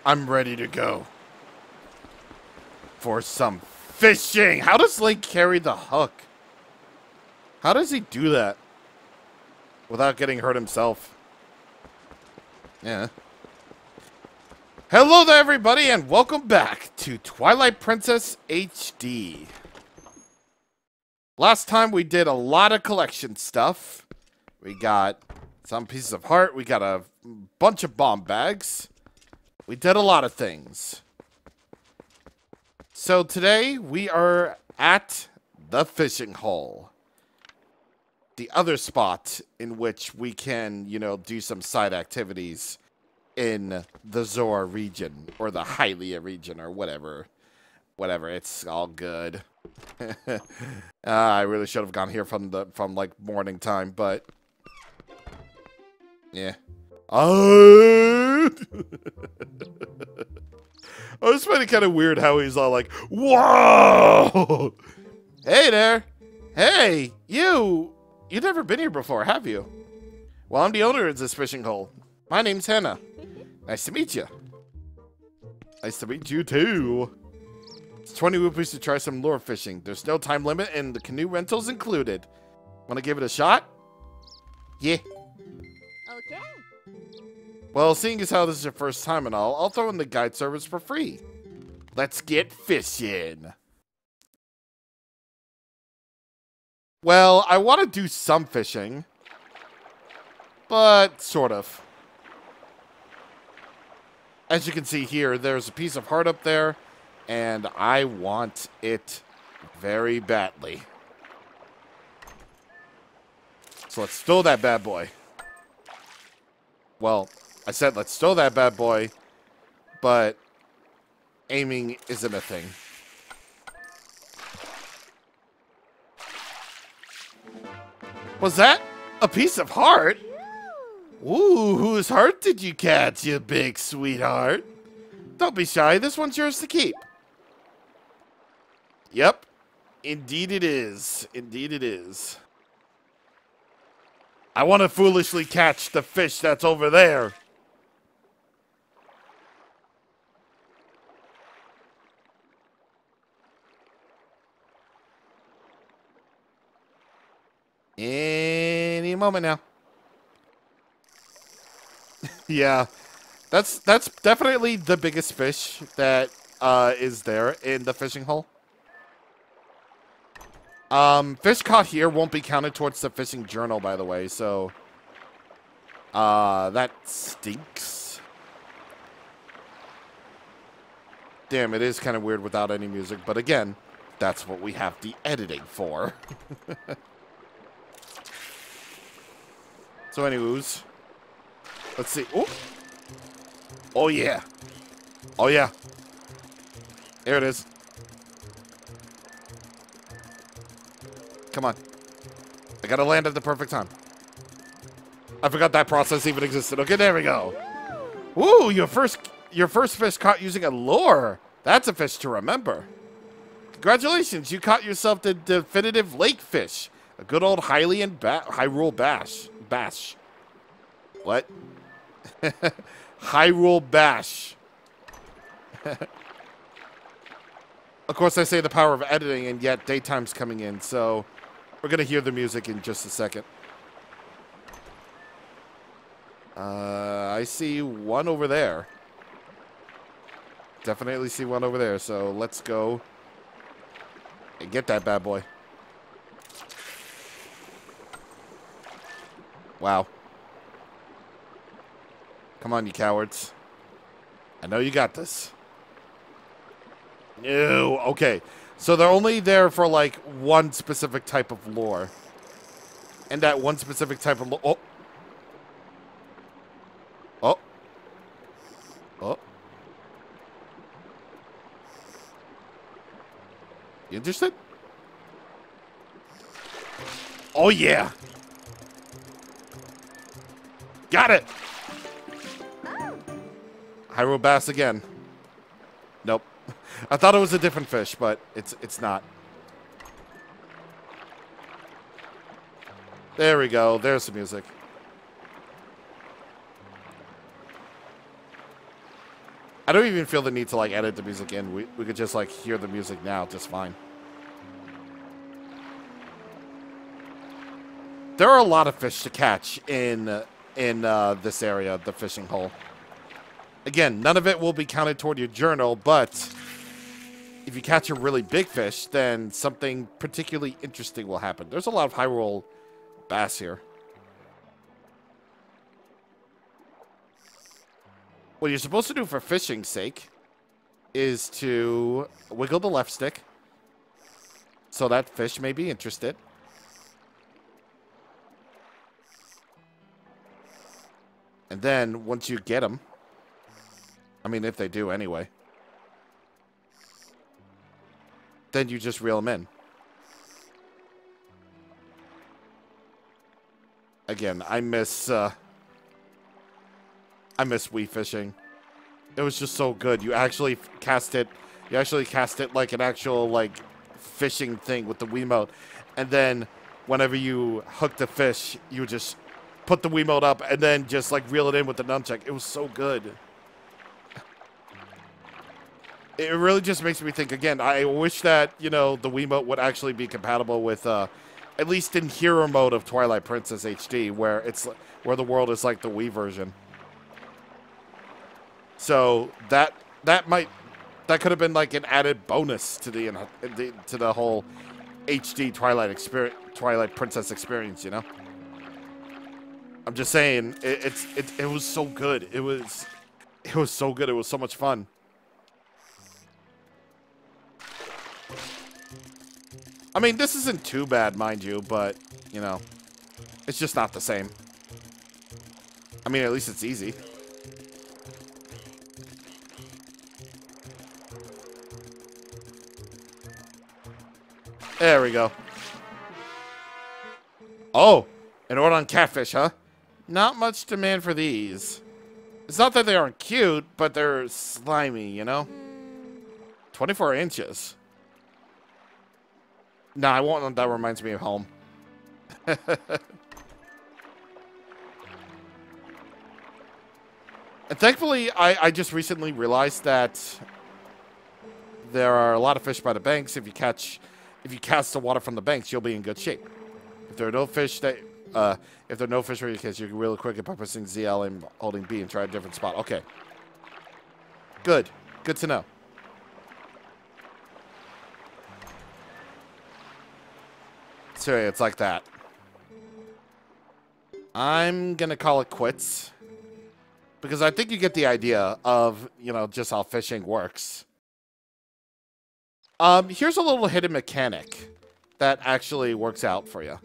I'm ready to go. For some fishing. How does Link carry the hook? How does he do that? Without getting hurt himself. Yeah. Hello there, everybody, and welcome back to Twilight Princess HD. Last time we did a lot of collection stuff. We got some pieces of heart. We got a bunch of bomb bags. We did a lot of things. So today we are at the fishing hole. The other spot in which we can, you know, do some side activities in the Zora region or the Hylia region or whatever. Whatever, it's all good. I really should have gone here from like morning time, but yeah. Oh, I just find it kind of weird how he's all like, "Whoa, hey there, hey you never been here before, have you?" Well, I'm the owner of this fishing hole. My name's Hannah. Nice to meet you. Nice to meet you too. It's 20 rupees to try some lure fishing. There's no time limit and the canoe rental's included. Want to give it a shot? Yeah. Okay. Well, seeing as how this is your first time and all, I'll throw in the guide service for free. Let's get fishing. Well, I want to do some fishing, but sort of. As you can see here, there's a piece of heart up there, and I want it very badly. So let's throw that bad boy. Well, I said let's throw that bad boy, but aiming isn't a thing. Was that a piece of heart? Ooh, whose heart did you catch, you big sweetheart? Don't be shy, this one's yours to keep. Yep, indeed it is. Indeed it is. I want to foolishly catch the fish that's over there. Any moment now. Yeah, that's definitely the biggest fish that is there in the fishing hole. Fish caught here won't be counted towards the fishing journal, by the way, so that stinks. Damn, it is kind of weird without any music, but again, that's what we have the editing for. So anyways, let's see. Ooh. Oh yeah. Oh yeah. There it is. Come on. I gotta land at the perfect time. I forgot that process even existed. Okay, there we go. Ooh, your first fish caught using a lure. That's a fish to remember. Congratulations, you caught yourself the definitive lake fish. A good old Hyrule bash. What? Hyrule bash. Of course, I say the power of editing, and yet daytime's coming in, so we're going to hear the music in just a second. I see one over there. Definitely see one over there, so let's go and get that bad boy. Wow. Come on, you cowards. I know you got this. No. Okay. So they're only there for, like, one specific type of lore. And that one specific type of lore... Oh. Oh. Oh. You interested? Oh, yeah. Got it. Hyrule bass again. Nope. I thought it was a different fish, but it's not. There we go. There's the music. I don't even feel the need to, like, edit the music in. We could just, like, hear the music now just fine. There are a lot of fish to catch in this area, the fishing hole. Again, none of it will be counted toward your journal, but if you catch a really big fish, then something particularly interesting will happen. There's a lot of Hyrule bass here. What you're supposed to do for fishing's sake is to wiggle the left stick so that fish may be interested. And then once you get them, I mean, if they do anyway, then you just reel them in. Again, I miss Wii fishing. It was just so good. You actually cast it. You actually cast it like an actual like fishing thing with the Wiimote, and then whenever you hook the fish, you would just put the Wiimote up and then just like reel it in with the nunchuck. It was so good. It really just makes me think again. I wish that, you know, the Wiimote would actually be compatible with, at least in hero mode of Twilight Princess HD, where the world is like the Wii version. So that could have been like an added bonus to the whole HD Twilight Princess experience, you know. I'm just saying it was so good. It was so good. It was so much fun. I mean, this isn't too bad, mind you, but you know, it's just not the same. I mean, at least it's easy. There we go. Oh, an order on catfish, huh? Not much demand for these. It's not that they aren't cute, but they're slimy, you know? 24 inches. Nah, I won't. That reminds me of home. And thankfully, I just recently realized that there are a lot of fish by the banks. If you cast the water from the banks, you'll be in good shape. If there are no fish that, if there are no fish where you catch, you can really quick by pressing ZL and holding B and try a different spot. Okay. Good. Good to know. So it's like that. I'm gonna call it quits because I think you get the idea of, you know, just how fishing works. Here's a little hidden mechanic that actually works out for you.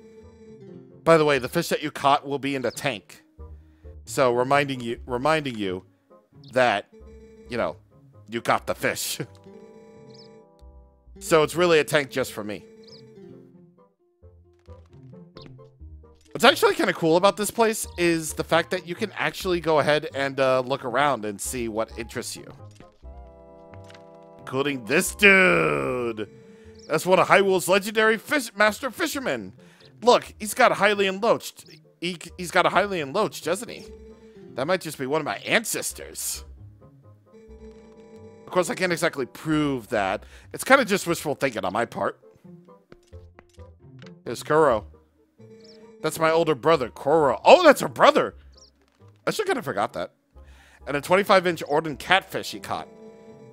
By the way, the fish that you caught will be in the tank. So reminding you that, you know, you got the fish. So it's really a tank just for me. What's actually kind of cool about this place is the fact that you can actually go ahead and look around and see what interests you. Including this dude. That's one of Hyrule's legendary master fishermen. Look, he's got a Hylian Loach. He's got a Hylian Loach, doesn't he? That might just be one of my ancestors. Of course, I can't exactly prove that. It's kind of just wishful thinking on my part. Here's Kuro. That's my older brother, Kuro. Oh, that's her brother. I should kind of forgot that. And a 25-inch Orden catfish he caught.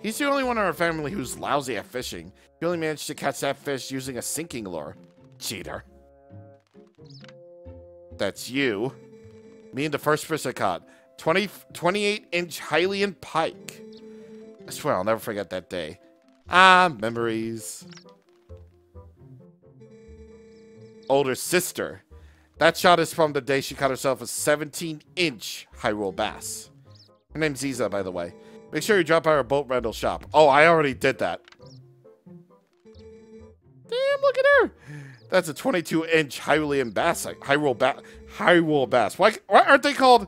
He's the only one in our family who's lousy at fishing. He only managed to catch that fish using a sinking lure. Cheater. That's you. Me and the first fish I caught. 28-inch Hylian pike. I swear I'll never forget that day. Ah, memories. Older sister. That shot is from the day she caught herself a 17-inch Hyrule bass. Her name's Ziza, by the way. Make sure you drop by our boat rental shop. Oh, I already did that. Damn, look at her. That's a 22-inch Hylian bass. Hyrule bass. Why aren't they called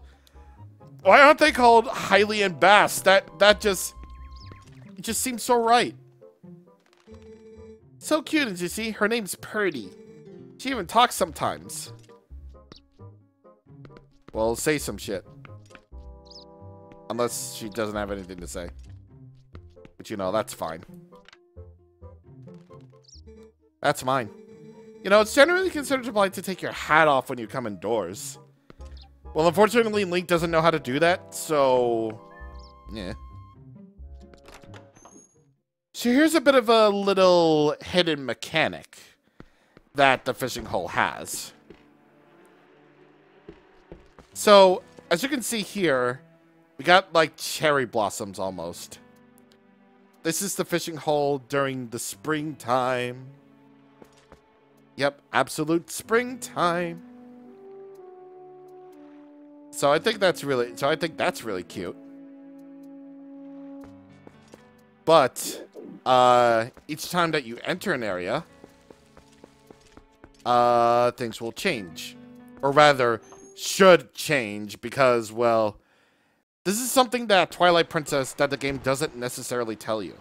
Hylian bass? That just seems so right. So cute, as you see. Her name's Purdy. She even talks sometimes. Well, say some shit. Unless she doesn't have anything to say. But, you know, that's fine. That's mine. You know, it's generally considered polite to take your hat off when you come indoors. Well, unfortunately, Link doesn't know how to do that, so... yeah. So here's a bit of a little hidden mechanic that the fishing hole has. So, as you can see here, we got, like, cherry blossoms almost. This is the fishing hole during the springtime. Yep, absolute springtime. So I think that's really cute. But each time that you enter an area, things will change. Or rather, should change because, well, this is something that Twilight Princess that the game doesn't necessarily tell you.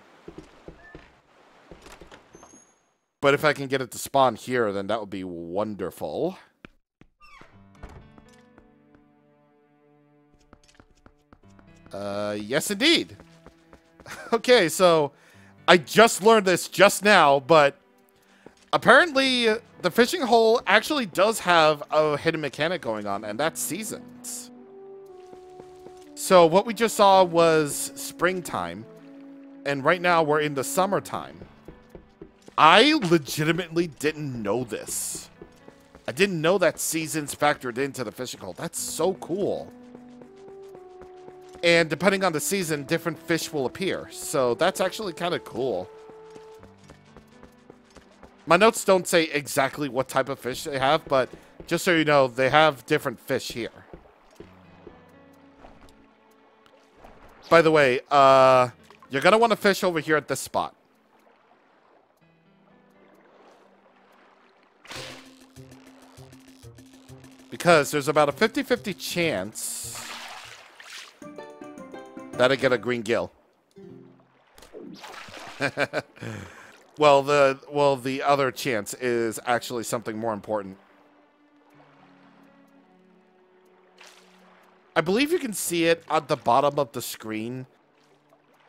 But if I can get it to spawn here, then that would be wonderful. Yes, indeed. Okay, so I just learned this just now, but apparently the fishing hole actually does have a hidden mechanic going on, and that's seasons. So what we just saw was springtime, and right now we're in the summertime. I legitimately didn't know this. I didn't know that seasons factored into the fishing hole. That's so cool. And depending on the season, different fish will appear. So that's actually kind of cool. My notes don't say exactly what type of fish they have, but just so you know, they have different fish here. By the way, you're going to want to fish over here at this spot. Because there's about a 50-50 chance that I get a green gill. Well, the other chance is actually something more important. I believe you can see it at the bottom of the screen.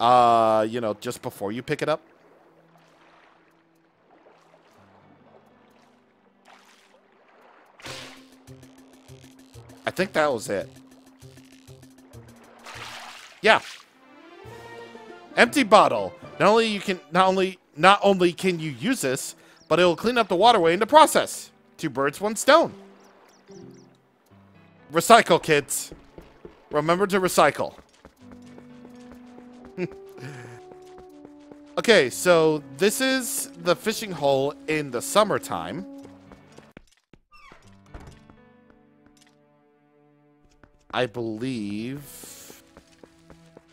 You know, just before you pick it up. I think that was it. Yeah. Empty bottle. Not only can you use this, but it will clean up the waterway in the process. 2 birds, 1 stone. Recycle, kids. Remember to recycle. Okay, so this is the fishing hole in the summertime. I believe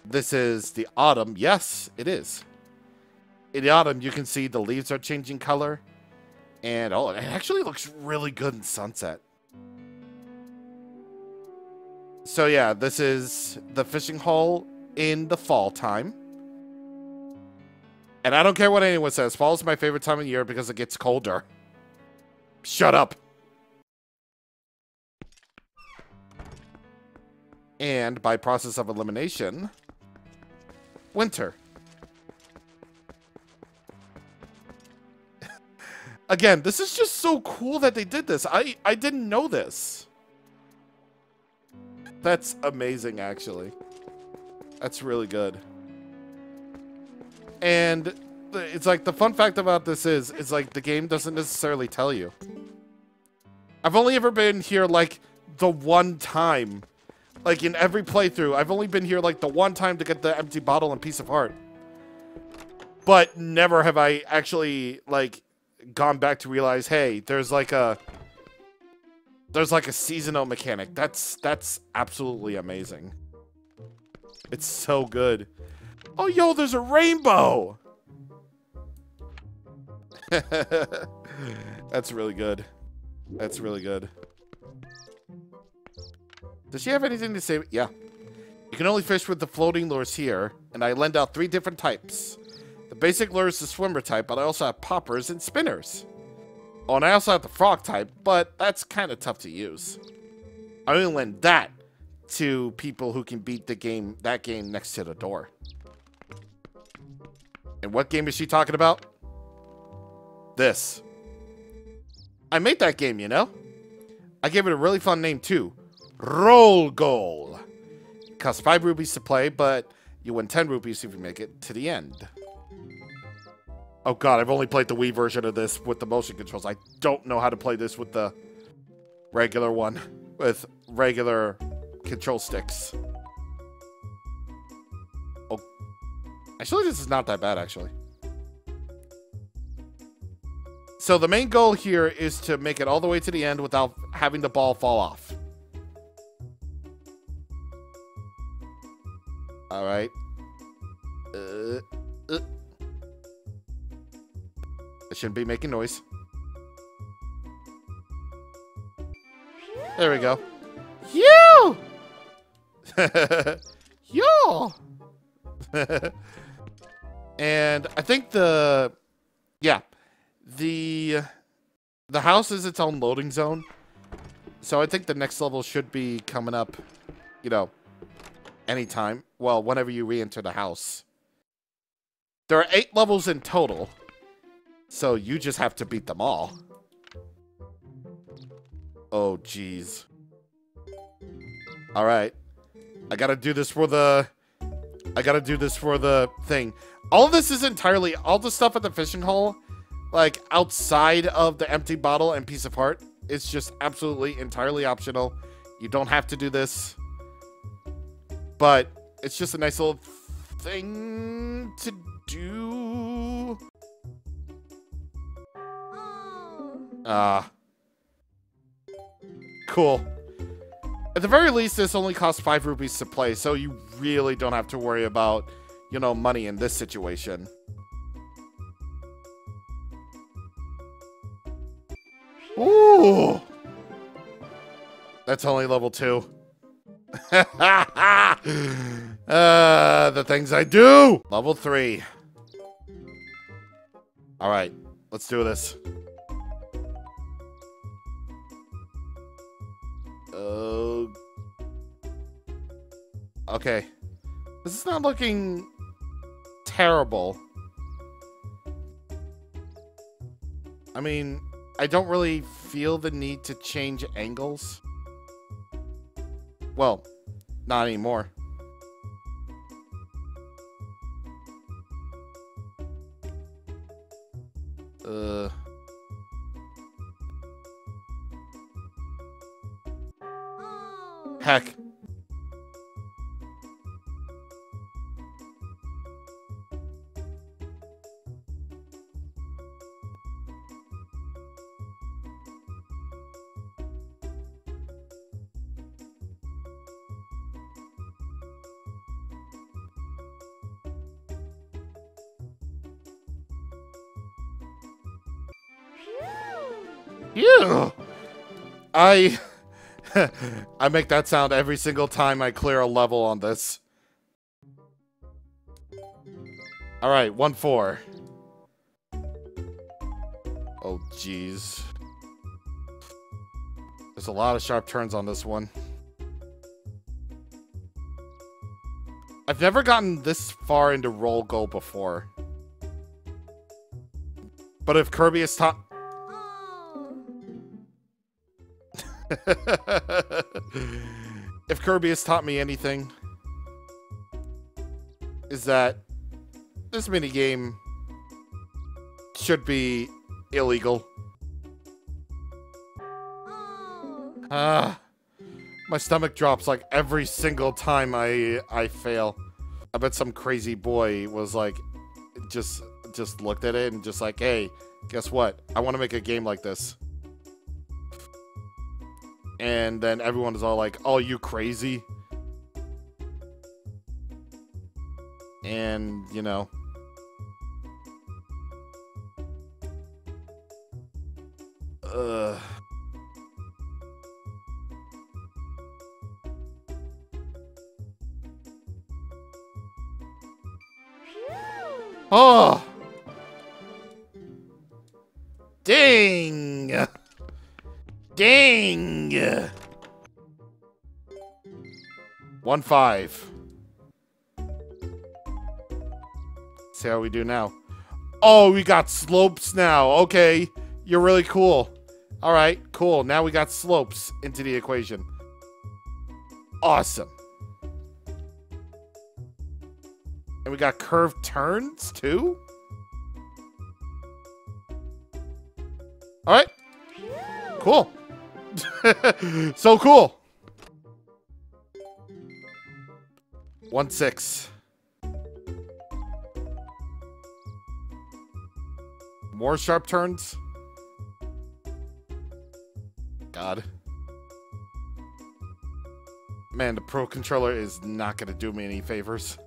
this is the autumn. Yes, it is. In the autumn, you can see the leaves are changing color. And, oh, it actually looks really good in sunset. So, yeah, this is the fishing hole in the fall time. And I don't care what anyone says. Fall is my favorite time of year because it gets colder. Shut up. And by process of elimination, winter. Again, this is just so cool that they did this. I didn't know this. That's amazing, actually. That's really good. And it's like the fun fact about this is like the game doesn't necessarily tell you. I've only ever been here like the one time. Like, in every playthrough, I've only been here, like, the one time to get the empty bottle and piece of heart. But never have I actually, like, gone back to realize, hey, there's, like, a seasonal mechanic. That's absolutely amazing. It's so good. Oh, yo, there's a rainbow! That's really good. That's really good. Does she have anything to say? Yeah. You can only fish with the floating lures here, and I lend out 3 different types. The basic lure is the swimmer type, but I also have poppers and spinners. Oh, and I also have the frog type, but that's kind of tough to use. I only lend that to people who can beat that game next to the door. And what game is she talking about? This. I made that game, you know? I gave it a really fun name, too. Roll Goal. It costs 5 rupees to play, but you win 10 rupees if you make it to the end. Oh god, I've only played the Wii version of this with the motion controls. I don't know how to play this with the regular one. With regular control sticks. Oh. Actually, this is not that bad, actually. So the main goal here is to make it all the way to the end without having the ball fall off. Alright. I shouldn't be making noise. There we go. You! Yo! And I think the house is its own loading zone. So I think the next level should be coming up, you know, anytime. Well, whenever you re-enter the house. There are 8 levels in total. So you just have to beat them all. Oh, jeez. Alright. I gotta do this for the thing. All of this is entirely, all the stuff at the fishing hole, like, outside of the empty bottle and piece of heart, it's just absolutely entirely optional. You don't have to do this. But it's just a nice little thing to do. Cool. At the very least, this only costs 5 rupees to play, so you really don't have to worry about, you know, money in this situation. Ooh! That's only level 2. The things I do! Level 3. Alright, let's do this. Okay. This is not looking terrible. I mean, I don't really feel the need to change angles. Well, not anymore. Heck. Phew. I make that sound every single time I clear a level on this. Alright, 1-4. Oh, jeez. There's a lot of sharp turns on this one. I've never gotten this far into roll goal before. But if Kirby has taught... If Kirby has taught me anything, is that this minigame should be illegal. My stomach drops like every single time I fail. I bet some crazy boy was like, just looked at it and just like, hey, guess what? I want to make a game like this. And then everyone is all like, oh, you crazy? And, you know. Oh! Dang! Dang! 1-5. See how we do now. Oh, we got slopes now. Okay. You're really cool. All right, cool. Now we got slopes into the equation. Awesome. And we got curved turns, too? All right. Cool. So cool. 1-6. More sharp turns. God. Man, the Pro Controller is not going to do me any favors.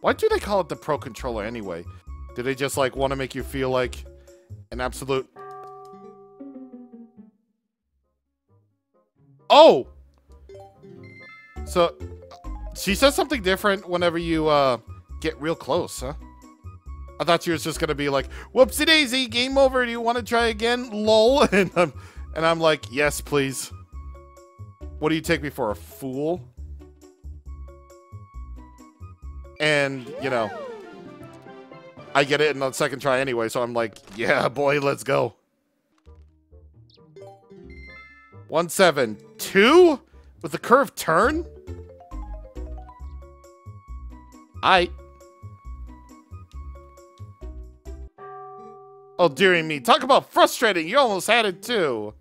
Why do they call it the Pro Controller anyway? Do they just, like, want to make you feel like an absolute... Oh! So, she says something different whenever you, get real close, huh? I thought she was just gonna be like, whoopsie daisy, game over, do you want to try again? Lol. And I'm like, yes, please. What do you take me for, a fool? And, you know, I get it in the second try anyway, so I'm like, yeah, boy, let's go. 1-7. 2? With a curved turn? Aight. Oh, dearie me. Talk about frustrating. You almost had it, too.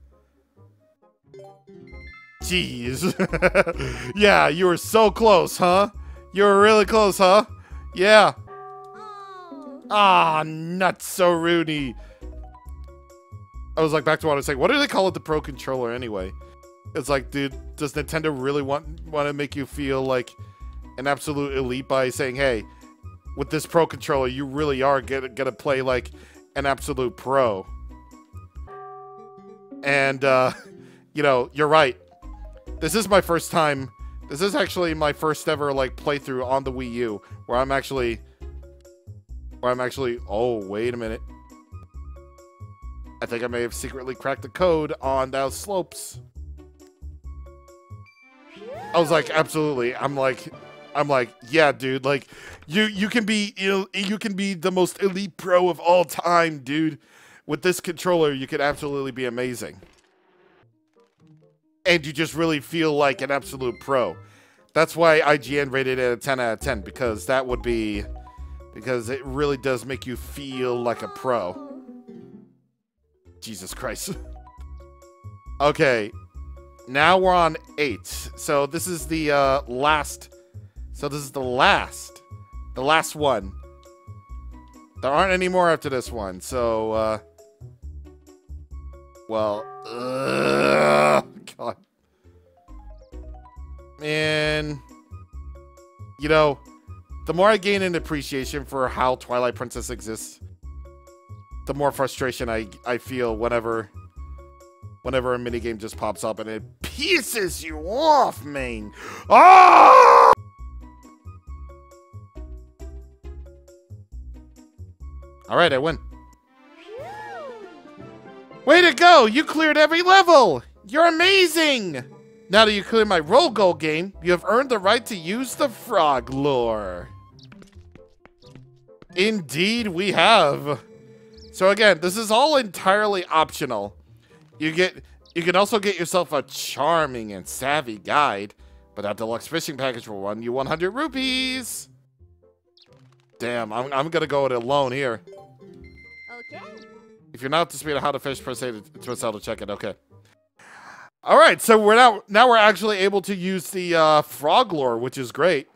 Jeez. Yeah, you were so close, huh? You were really close, huh? Yeah. Ah, nuts, so Rooney. I was like, back to what I was saying. What do they call it, the Pro Controller, anyway? It's like, dude, does Nintendo really want to make you feel like an absolute elite by saying, hey, with this Pro Controller, you really are gonna play like an absolute pro? And, you know, you're right. This is my first time. This is actually my first ever, like, playthrough on the Wii U, where I'm actually, oh, wait a minute. I think I may have secretly cracked the code on those slopes. I was like, absolutely. I'm like, yeah, dude. Like, you can be the most elite pro of all time, dude. With this controller, you could absolutely be amazing. And you just really feel like an absolute pro. That's why IGN rated it a 10 out of 10, because that would be, because it really does make you feel like a pro. Jesus Christ. Okay. Now we're on 8. So this is the last. So this is the last one. There aren't any more after this one. So, well, God. Man, you know, the more I gain an appreciation for how Twilight Princess exists, the more frustration I feel whenever a minigame just pops up and it pisses you off, man. Ah! All right, I win. Way to go! You cleared every level! You're amazing! Now that you cleared my roll goal game, you have earned the right to use the frog lore. Indeed, we have. So again, this is all entirely optional. You can also get yourself a charming and savvy guide, but that deluxe fishing package will run you 100 rupees. Damn, I'm gonna go it alone here. Okay. If you're not up to speed on how to fish, press A to Zelda to check it. Okay. All right, so now we're actually able to use the frog lore, which is great.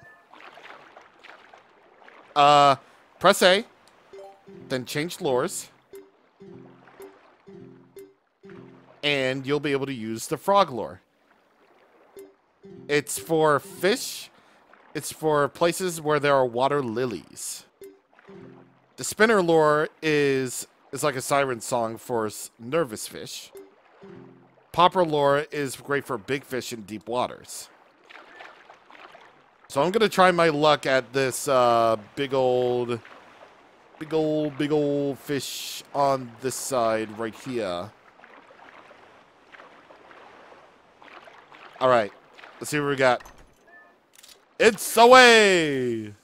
Press A, then change lores, and you'll be able to use the frog lore. It's for fish. It's for places where there are water lilies. The spinner lore is like a siren song for nervous fish. Popper lore is great for big fish in deep waters. So I'm gonna try my luck at this big old fish on this side right here. All right, let's see what we got. It's away.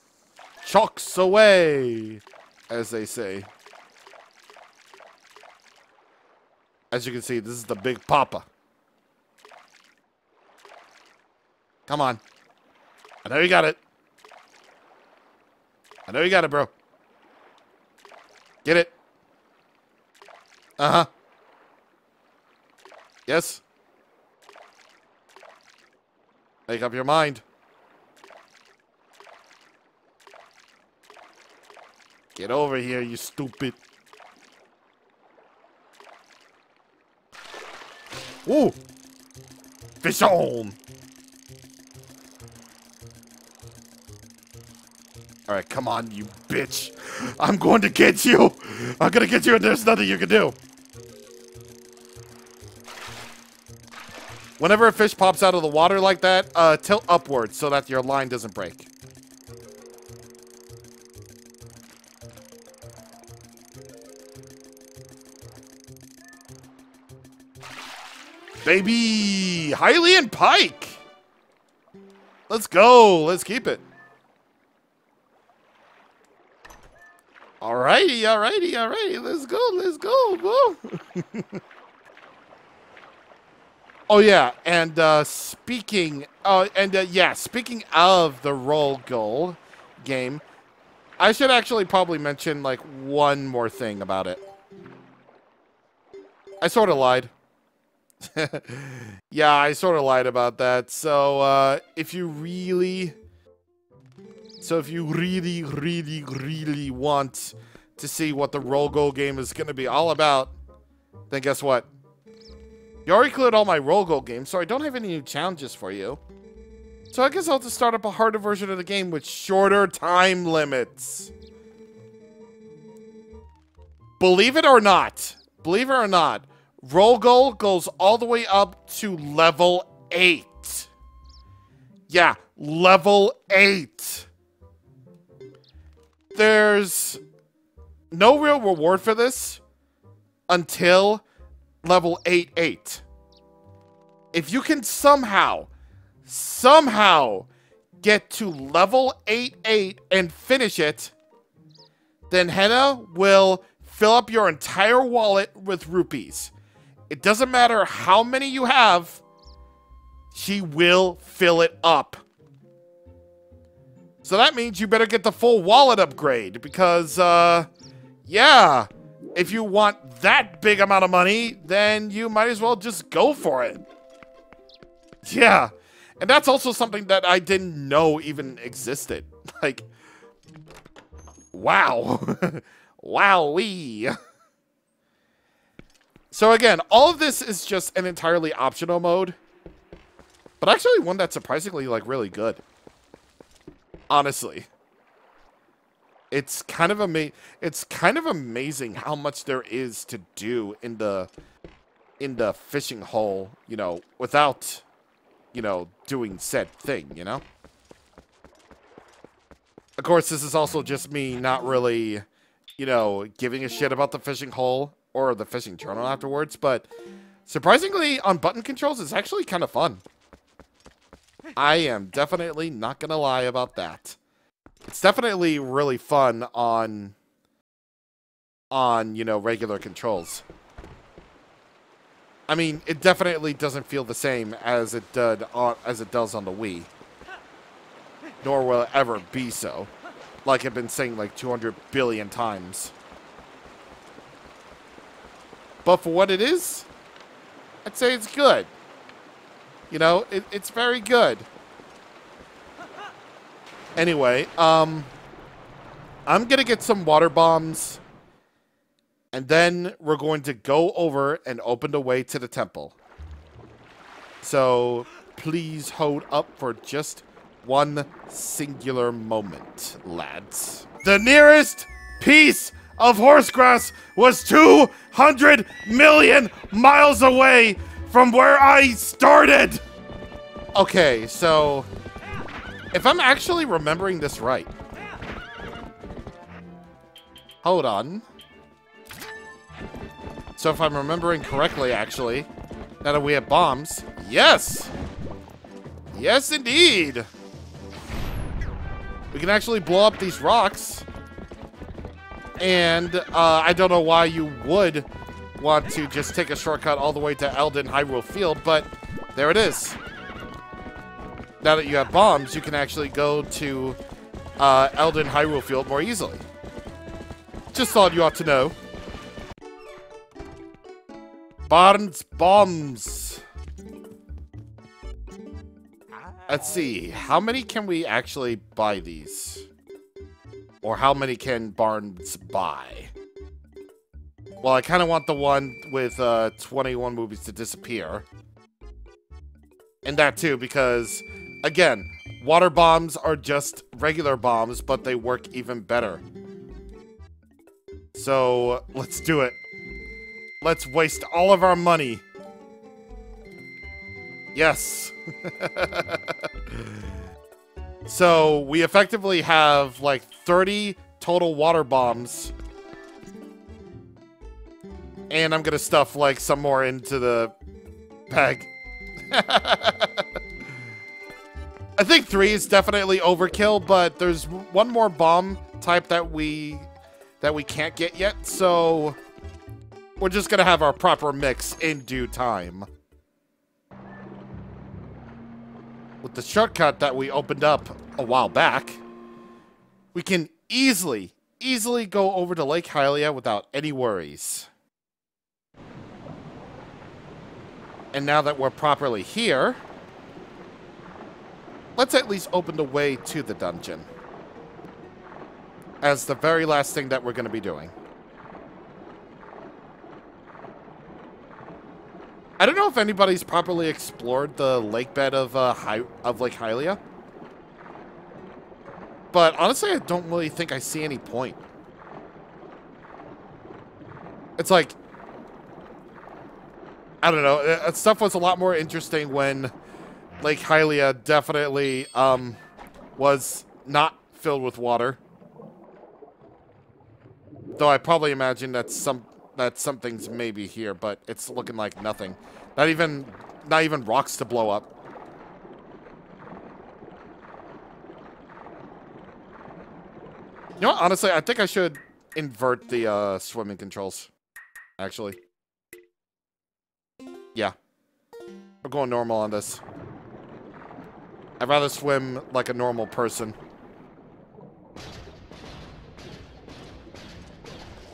Chalks away, as they say. As you can see, this is the Big Papa. Come on. I know you got it. I know you got it, bro. Get it. Uh-huh. Yes. Make up your mind. Get over here, you stupid. Ooh. Fish on. All right, come on, you bitch. I'm going to get you. I'm going to get you, and there's nothing you can do. Whenever a fish pops out of the water like that, tilt upwards so that your line doesn't break. Baby! Hylian Pike! Let's go. Let's keep it. Alrighty, alrighty, alrighty. Let's go, bro. Oh yeah, and speaking of the roll goal game, I should actually probably mention like one more thing about it. I sort of lied. Yeah, I sort of lied about that. So if you really want to see what the roll goal game is going to be all about, then guess what? You already cleared all my roll goal games, so I don't have any new challenges for you. So I guess I'll have to start up a harder version of the game with shorter time limits. Believe it or not, roll goal goes all the way up to level 8. Yeah, level 8. There's no real reward for this until level 8. If you can somehow get to level 8 and finish it, then Henna will fill up your entire wallet with rupees. It doesn't matter how many you have, she will fill it up. So that means you better get the full wallet upgrade because, yeah, if you want that big amount of money, then you might as well just go for it. Yeah, and that's also something that I didn't know even existed. Like, wow. Wowee. So again, all of this is just an entirely optional mode, but actually one that's surprisingly like really good. Honestly, it's kind of amazing how much there is to do in the fishing hole, you know, without, you know, doing said thing, you know. Of course, this is also just me not really, you know, giving a shit about the fishing hole or the fishing journal afterwards, but surprisingly, on button controls, it's actually kind of fun. I am definitely not gonna lie about that. It's definitely really fun on you know, regular controls. I mean, it definitely doesn't feel the same as it does on the Wii. Nor will it ever be so. Like I've been saying like 200 billion times. But for what it is, I'd say it's good. You know, it's very good. Anyway, I'm gonna get some water bombs, and then we're going to go over and open the way to the temple. So please hold up for just one singular moment, lads. The nearest piece of horsegrass was 200 million miles away from where I started. Okay, so if I'm actually remembering this right, hold on. So if I'm remembering correctly, actually, now that we have bombs, yes, yes indeed. We can actually blow up these rocks. And I don't know why you would want to just take a shortcut all the way to Eldin Hyrule Field, but there it is. Now that you have bombs, you can actually go to Eldin Hyrule Field more easily. Just thought you ought to know. Barnes bombs. Let's see. How many can we actually buy these? Or how many can Barnes buy? Well, I kind of want the one with 21 movies to disappear. And that too, because, again, water bombs are just regular bombs, but they work even better. So, let's do it. Let's waste all of our money. Yes. So, we effectively have, like, 30 total water bombs. And I'm gonna stuff, like, some more into the bag. I think 3 is definitely overkill, but there's one more bomb type that we can't get yet, so we're just gonna have our proper mix in due time. With the shortcut that we opened up a while back, we can easily go over to Lake Hylia without any worries. And now that we're properly here, let's at least open the way to the dungeon as the very last thing that we're going to be doing. I don't know if anybody's properly explored the lake bed of Lake Hylia. But honestly, I don't really think I see any point. It's like, I don't know, stuff was a lot more interesting when Lake Hylia definitely was not filled with water. Though I probably imagine that some things may be here, but it's looking like nothing. Not even rocks to blow up. You know what? Honestly, I think I should invert the swimming controls. Actually. Yeah. We're going normal on this. I'd rather swim like a normal person.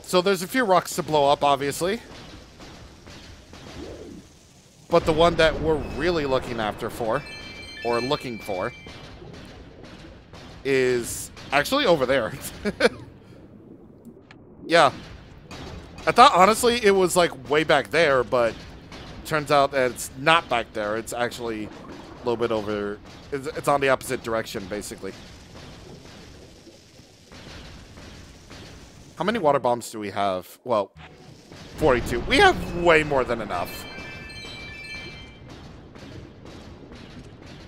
So there's a few rocks to blow up, obviously. But the one that we're really looking for, is actually over there. Yeah. I thought, honestly, it was, like, way back there, but turns out that it's not back there. It's actually a little bit over. It's on the opposite direction, basically. How many water bombs do we have? Well, 42. We have way more than enough.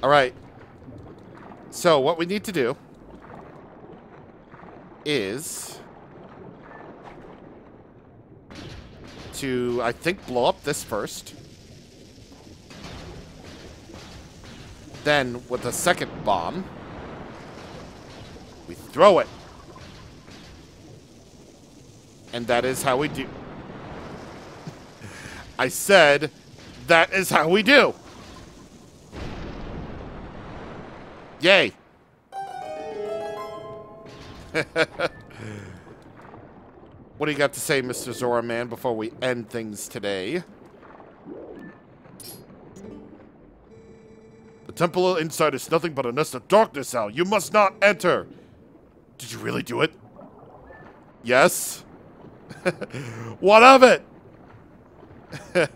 All right. So what we need to do is to, I think, blow up this first. Then, with the second bomb, we throw it. And that is how we do. I said, that is how we do. Yay. What do you got to say, Mr. Zora Man, before we end things today? The temple inside is nothing but a nest of darkness, Al. You must not enter. Did you really do it? Yes. What of it?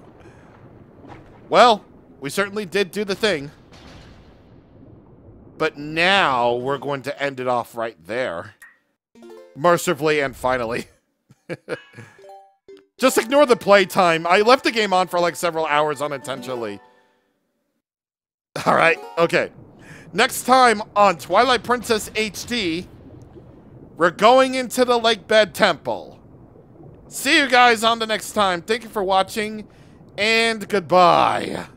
Well, we certainly did do the thing. But now we're going to end it off right there. Mercifully and finally. Just ignore the playtime. I left the game on for like several hours unintentionally. Alright, okay. Next time on Twilight Princess HD, we're going into the Lakebed Temple. See you guys on the next time. Thank you for watching, and goodbye.